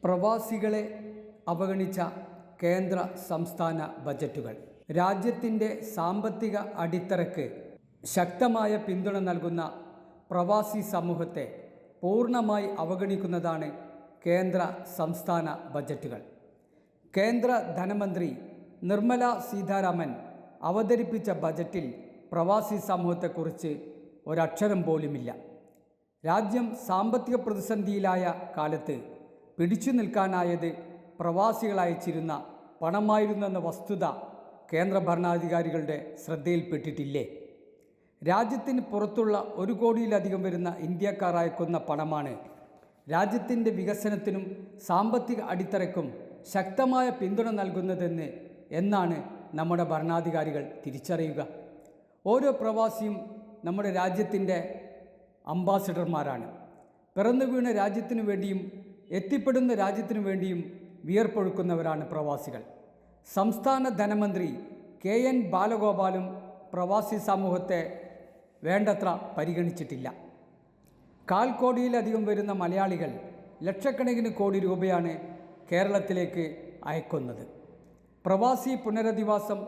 പ്രവാസികളെ അവഗണിച്ച കേന്ദ്ര സംസ്ഥാന ബജറ്റുകൾ രാജ്യത്തിൻ്റെ സാമ്പത്തിക അടിത്തറയ്ക്ക് ശക്തമായ പിന്തുണ നൽകുന്ന പ്രവാസി സമൂഹത്തെ പൂർണ്ണമായി അവഗണിക്കുന്നതാണ് കേന്ദ്ര സംസ്ഥാന ബജറ്റുകൾ. കേന്ദ്ര ധനമന്ത്രി നിർമ്മല സീതാരാമൻ അവതരിപ്പിച്ച ബജറ്റിൽ പ്രവാസി സമൂഹത്തെക്കുറിച്ച് ഒരക്ഷരം പോലുമില്ല. രാജ്യം സാമ്പത്തിക പ്രതിസന്ധിയിലായ കാലത്ത് പിടിച്ചു നിൽക്കാനായത് പ്രവാസികൾ അയച്ചിരുന്ന പണമായിരുന്നെന്ന വസ്തുത കേന്ദ്ര ഭരണാധികാരികളുടെ ശ്രദ്ധയിൽപ്പെട്ടിട്ടില്ലേ? രാജ്യത്തിന് പുറത്തുള്ള 1 കോടിയിലധികം വരുന്ന ഇന്ത്യക്കാർ അയക്കുന്ന പണമാണ് രാജ്യത്തിൻ്റെ വികസനത്തിനും സാമ്പത്തിക അടിത്തറയ്ക്കും ശക്തമായ പിന്തുണ നൽകുന്നതെന്ന് എന്നാണ് നമ്മുടെ ഭരണാധികാരികൾ തിരിച്ചറിയുക? ഓരോ പ്രവാസിയും നമ്മുടെ രാജ്യത്തിൻ്റെ അംബാസിഡർമാരാണ്. പിറന്നു വീണ രാജ്യത്തിനു വേണ്ടിയും എത്തിപ്പെടുന്ന രാജ്യത്തിനു വേണ്ടിയും വിയർപ്പൊഴുക്കുന്നവരാണ് പ്രവാസികൾ. സംസ്ഥാന ധനമന്ത്രി KN ബാലഗോപാലും പ്രവാസി സമൂഹത്തെ വേണ്ടത്ര പരിഗണിച്ചിട്ടില്ല. 1/4 കോടിയിലധികം വരുന്ന മലയാളികൾ ലക്ഷക്കണക്കിന് കോടി രൂപയാണ് കേരളത്തിലേക്ക് അയക്കുന്നത്. പ്രവാസി പുനരധിവാസം,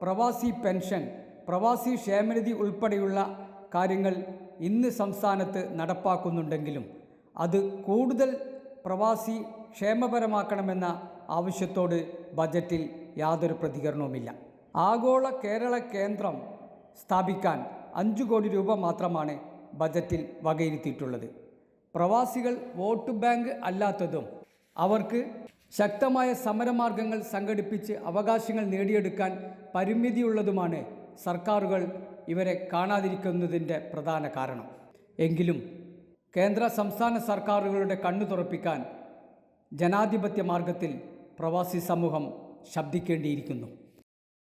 പ്രവാസി പെൻഷൻ, പ്രവാസി ക്ഷേമനിധി ഉൾപ്പെടെയുള്ള കാര്യങ്ങൾ ഇന്ന് സംസ്ഥാനത്ത് നടപ്പാക്കുന്നുണ്ടെങ്കിലും അത് കൂടുതൽ പ്രവാസി ക്ഷേമപരമാക്കണമെന്ന ആവശ്യത്തോട് ബജറ്റിൽ യാതൊരു പ്രതികരണവുമില്ല. ആഗോള കേരള കേന്ദ്രം സ്ഥാപിക്കാൻ 5 കോടി രൂപ മാത്രമാണ് ബജറ്റിൽ വകയിരുത്തിയിട്ടുള്ളത്. പ്രവാസികൾ വോട്ട് ബാങ്ക് അല്ലാത്തതും അവർക്ക് ശക്തമായ സമരമാർഗങ്ങൾ സംഘടിപ്പിച്ച് അവകാശങ്ങൾ നേടിയെടുക്കാൻ പരിമിതിയുള്ളതുമാണ് സർക്കാരുകൾ ഇവരെ കാണാതിരിക്കുന്നതിൻ്റെ പ്രധാന കാരണം. എങ്കിലും കേന്ദ്ര സംസ്ഥാന സർക്കാരുകളുടെ കണ്ണു തുറപ്പിക്കാൻ ജനാധിപത്യ മാർഗത്തിൽ പ്രവാസി സമൂഹം ശബ്ദിക്കേണ്ടിയിരിക്കുന്നു.